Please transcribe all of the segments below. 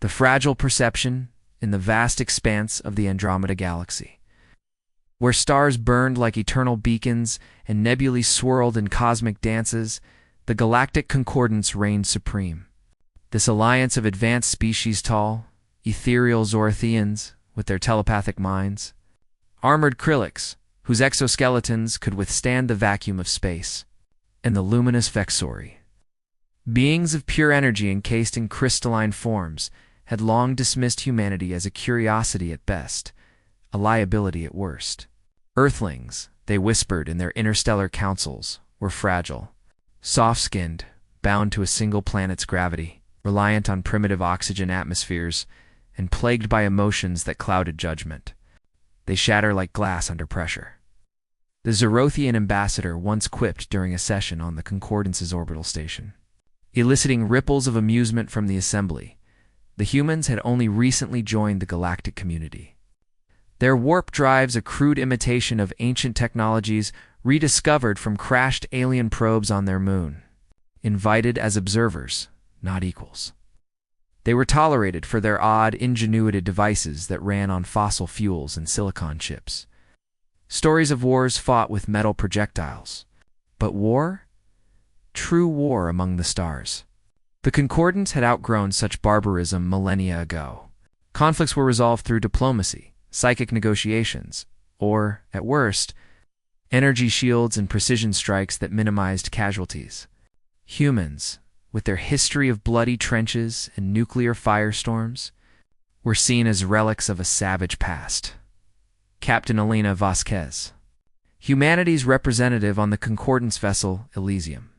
the fragile perception in the vast expanse of the Andromeda Galaxy, where stars burned like eternal beacons and nebulae swirled in cosmic dances. The galactic concordance reigned supreme. This alliance of advanced species, tall, ethereal Zorathians with their telepathic minds, armored Krillix, whose exoskeletons could withstand the vacuum of space, and the luminous Vexori, beings of pure energy encased in crystalline forms, had long dismissed humanity as a curiosity at best, a liability at worst. Earthlings, they whispered in their interstellar councils, were fragile, soft-skinned, bound to a single planet's gravity, reliant on primitive oxygen atmospheres, and plagued by emotions that clouded judgment. They shatter like glass under pressure. The Zorothian ambassador once quipped during a session on the Concordance's orbital station, eliciting ripples of amusement from the assembly. The humans had only recently joined the galactic community. Their warp drives, a crude imitation of ancient technologies rediscovered from crashed alien probes on their moon, invited as observers, not equals. They were tolerated for their odd, ingenuity devices that ran on fossil fuels and silicon chips. Stories of wars fought with metal projectiles. But war? True war among the stars. The Concordance had outgrown such barbarism millennia ago. Conflicts were resolved through diplomacy, psychic negotiations, or, at worst, energy shields and precision strikes that minimized casualties. Humans, with their history of bloody trenches and nuclear firestorms, were seen as relics of a savage past. Captain Elena Vasquez, humanity's representative on the Concordance vessel Elysium,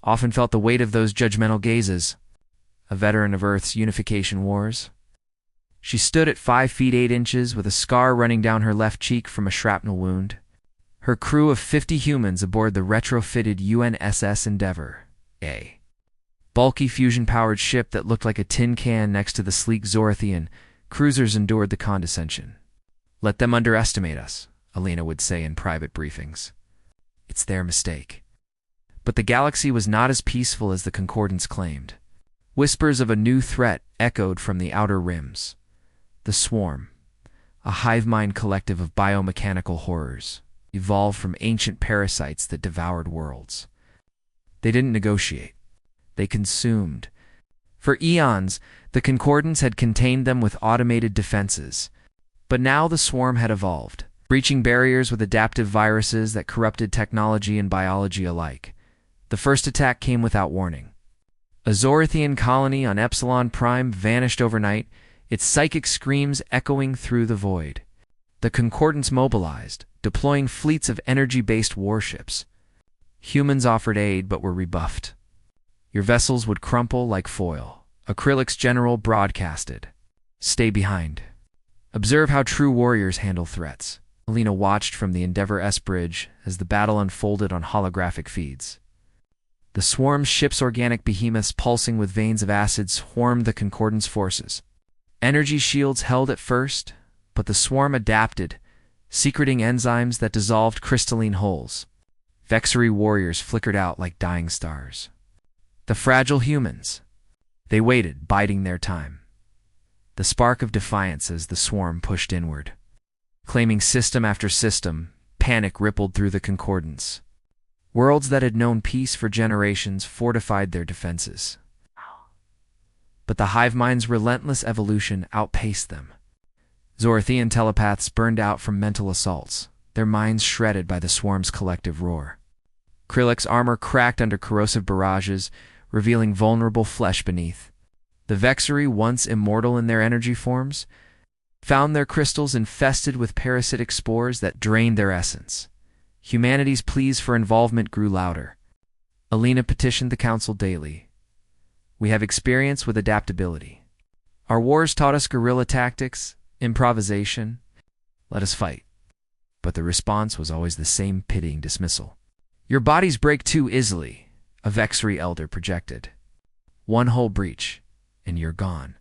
often felt the weight of those judgmental gazes, a veteran of Earth's unification wars. She stood at 5 feet 8 inches with a scar running down her left cheek from a shrapnel wound. Her crew of 50 humans aboard the retrofitted UNSS Endeavour, a bulky fusion-powered ship that looked like a tin can next to the sleek Zorathian cruisers, endured the condescension. "Let them underestimate us," Elena would say in private briefings. "It's their mistake." But the galaxy was not as peaceful as the Concordance claimed. Whispers of a new threat echoed from the outer rims. The Swarm, a hive-mind collective of biomechanical horrors, evolved from ancient parasites that devoured worlds. They didn't negotiate. They consumed. For eons, the Concordance had contained them with automated defenses. But now the Swarm had evolved, breaching barriers with adaptive viruses that corrupted technology and biology alike. The first attack came without warning. A Zorathian colony on Epsilon Prime vanished overnight, its psychic screams echoing through the void. The Concordance mobilized, deploying fleets of energy-based warships. Humans offered aid but were rebuffed. Your vessels would crumple like foil. A Krillix general broadcasted, "Stay behind. Observe how true warriors handle threats." Elena watched from the Endeavour S bridge as the battle unfolded on holographic feeds. The Swarm's ship's organic behemoths, pulsing with veins of acid, swarmed the Concordance forces. Energy shields held at first, but the Swarm adapted, secreting enzymes that dissolved crystalline holes. Vexori warriors flickered out like dying stars. The fragile humans. They waited, biding their time. The spark of defiance as the Swarm pushed inward. Claiming system after system, panic rippled through the Concordance. Worlds that had known peace for generations fortified their defenses. But the hive mind's relentless evolution outpaced them. Zorathian telepaths burned out from mental assaults, their minds shredded by the Swarm's collective roar. Krillix armor cracked under corrosive barrages, revealing vulnerable flesh beneath. The Vexori, once immortal in their energy forms, found their crystals infested with parasitic spores that drained their essence. Humanity's pleas for involvement grew louder. Elena petitioned the Council daily. "We have experience with adaptability. Our wars taught us guerrilla tactics, improvisation. Let us fight." But the response was always the same pitying dismissal. "Your bodies break too easily," a Vexori elder projected. "One whole breach, and you're gone."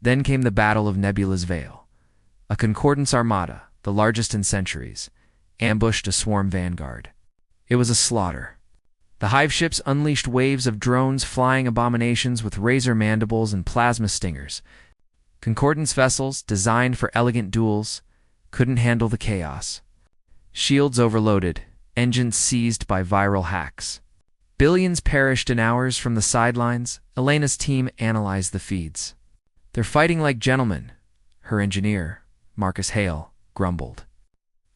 Then came the Battle of Nebula's Veil. A Concordance armada, the largest in centuries, ambushed a Swarm vanguard. It was a slaughter. The hive ships unleashed waves of drones flying abominations with razor mandibles and plasma stingers. Concordance vessels, designed for elegant duels, couldn't handle the chaos. Shields overloaded, engines seized by viral hacks. Billions perished in hours from the sidelines. Elena's team analyzed the feeds. "They're fighting like gentlemen," her engineer, Marcus Hale, grumbled.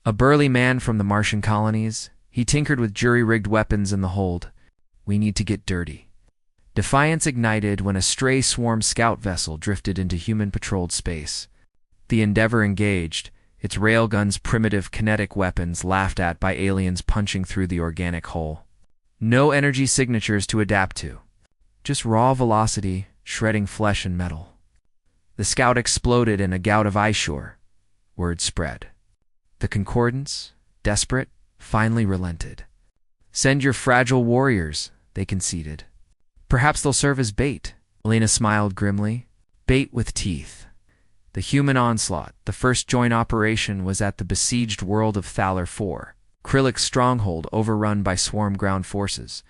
A burly man from the Martian colonies, he tinkered with jury-rigged weapons in the hold. "We need to get dirty." Defiance ignited when a stray swarm scout vessel drifted into human-patrolled space. The Endeavor engaged, its railguns primitive kinetic weapons laughed at by aliens punching through the organic hull. No energy signatures to adapt to. Just raw velocity, shredding flesh and metal. The scout exploded in a gout of eyesore. Word spread. The Concordance, desperate, finally relented. "Send your fragile warriors," they conceded. "Perhaps they'll serve as bait," Elena smiled grimly. Bait with teeth. The human onslaught, the first joint operation, was at the besieged world of Thaler 4, Krylik's stronghold overrun by swarm ground forces.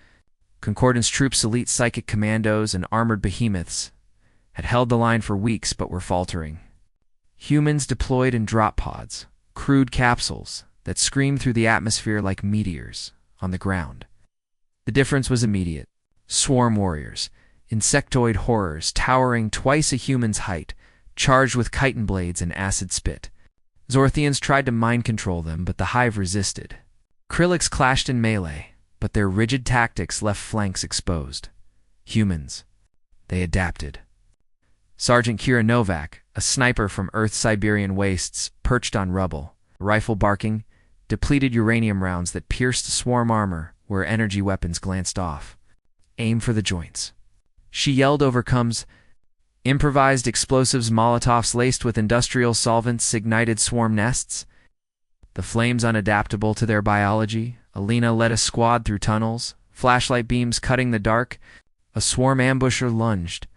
Concordance troops, elite psychic commandos, and armored behemoths had held the line for weeks but were faltering. Humans deployed in drop pods, crude capsules that screamed through the atmosphere like meteors on the ground. The difference was immediate. Swarm warriors, insectoid horrors towering twice a human's height, charged with chitin blades and acid spit. Zorthians tried to mind control them, but the hive resisted. Kryliks clashed in melee, but their rigid tactics left flanks exposed. Humans, they adapted. Sergeant Kira Novak, a sniper from Earth's Siberian wastes, perched on rubble, rifle barking, depleted uranium rounds that pierced swarm armor where energy weapons glanced off. "Aim for the joints." She yelled over comes. Improvised explosives, Molotovs laced with industrial solvents ignited swarm nests. The flames unadaptable to their biology, Elena led a squad through tunnels, flashlight beams cutting the dark. A swarm ambusher lunged.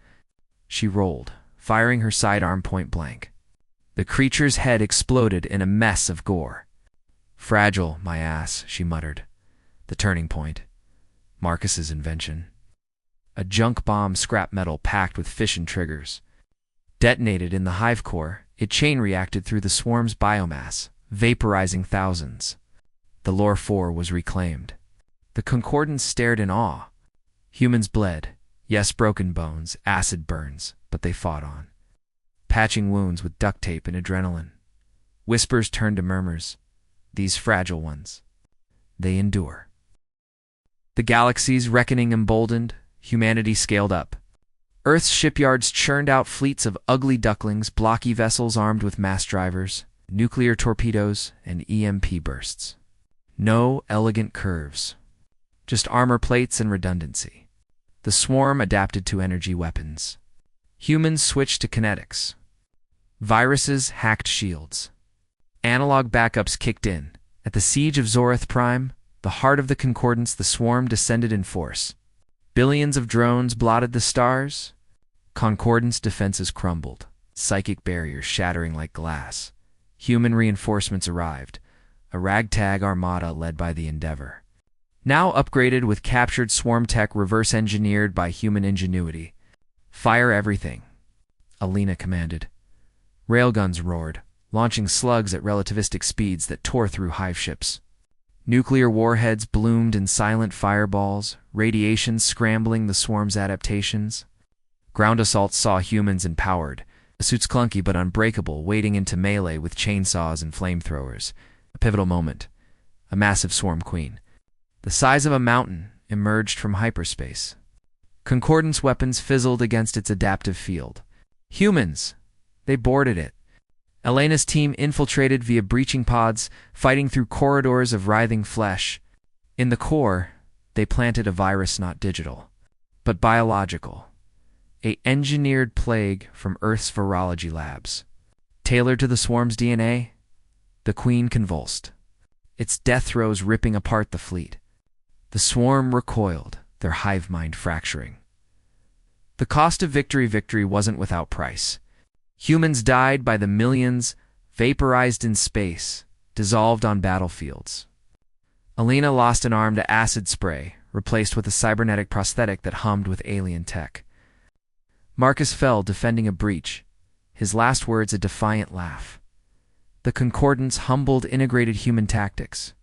She rolled, firing her sidearm point blank. The creature's head exploded in a mess of gore. "Fragile, my ass," she muttered. The turning point. Marcus's invention. A junk bomb, scrap metal packed with fission triggers. Detonated in the hive core, it chain reacted through the swarm's biomass, vaporizing thousands. The Lore 4 was reclaimed. The Concordance stared in awe. Humans bled. Yes, broken bones, acid burns, but they fought on. Patching wounds with duct tape and adrenaline. Whispers turned to murmurs. These fragile ones. They endure. The galaxy's reckoning emboldened, humanity scaled up. Earth's shipyards churned out fleets of ugly ducklings, blocky vessels armed with mass drivers, nuclear torpedoes, and EMP bursts. No elegant curves. Just armor plates and redundancy. The swarm adapted to energy weapons. Humans switched to kinetics. Viruses hacked shields. Analog backups kicked in. At the siege of Zorith Prime, the heart of the Concordance, the swarm descended in force. Billions of drones blotted the stars. Concordance defenses crumbled, psychic barriers shattering like glass. Human reinforcements arrived, a ragtag armada led by the Endeavor. Now upgraded with captured swarm tech reverse-engineered by human ingenuity. "Fire everything," Elena commanded. Railguns roared, launching slugs at relativistic speeds that tore through hive ships. Nuclear warheads bloomed in silent fireballs, radiation scrambling the swarm's adaptations. Ground assaults saw humans empowered, the suits clunky but unbreakable, wading into melee with chainsaws and flamethrowers. A pivotal moment. A massive swarm queen, the size of a mountain, emerged from hyperspace. Concordance weapons fizzled against its adaptive field. Humans, they boarded it. Elena's team infiltrated via breaching pods, fighting through corridors of writhing flesh. In the core, they planted a virus not digital, but biological. A engineered plague from Earth's virology labs. Tailored to the swarm's DNA, the queen convulsed, its death throes ripping apart the fleet. The swarm recoiled, their hive mind fracturing. The cost of victory wasn't without price. Humans died by the millions, vaporized in space, dissolved on battlefields. Elena lost an arm to acid spray, replaced with a cybernetic prosthetic that hummed with alien tech. Marcus fell, defending a breach, his last words a defiant laugh. The Concordance humbled integrated human tactics.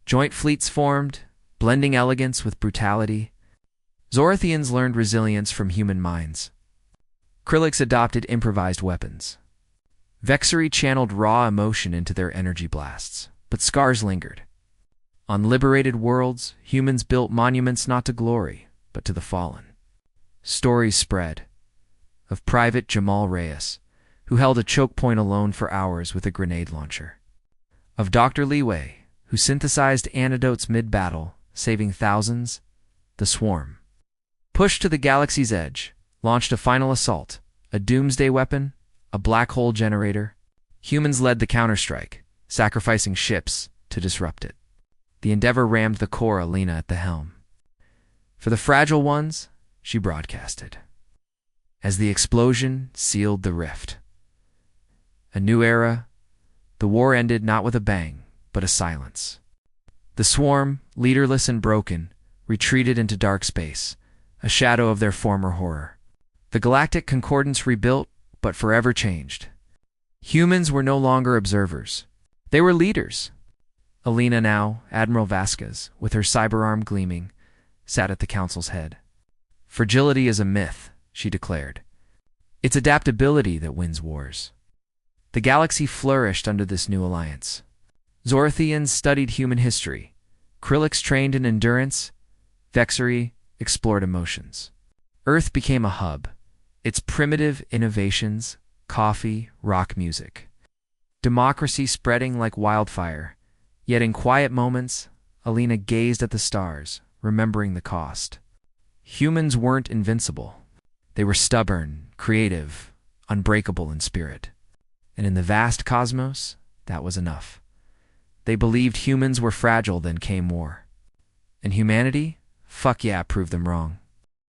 Joint fleets formed, blending elegance with brutality. Zorathians learned resilience from human minds. Krillix adopted improvised weapons. Vexari channeled raw emotion into their energy blasts, but scars lingered. On liberated worlds, humans built monuments not to glory, but to the fallen. Stories spread of Private Jamal Reyes, who held a choke point alone for hours with a grenade launcher. Of Dr. Liwei, who synthesized antidotes mid-battle, saving thousands. The Swarm, pushed to the galaxy's edge, launched a final assault, a doomsday weapon, a black hole generator. Humans led the counterstrike, sacrificing ships to disrupt it. The Endeavor rammed the core, Elena at the helm. For the fragile ones, she broadcasted. As the explosion sealed the rift. A new era. The war ended not with a bang, but a silence. The Swarm, leaderless and broken, retreated into dark space, a shadow of their former horror. The Galactic Concordance rebuilt, but forever changed. Humans were no longer observers. They were leaders. Elena now, Admiral Vasquez, with her cyberarm gleaming, sat at the council's head. Fragility is a myth, she declared. It's adaptability that wins wars. The galaxy flourished under this new alliance. Zorathians studied human history. Krillix trained in endurance. Vexari explored emotions. Earth became a hub. Its primitive innovations, coffee, rock music. Democracy spreading like wildfire. Yet in quiet moments, Elena gazed at the stars, remembering the cost. Humans weren't invincible. They were stubborn, creative, unbreakable in spirit. And in the vast cosmos, that was enough. They believed humans were fragile, then came war. And humanity? Fuck yeah, proved them wrong.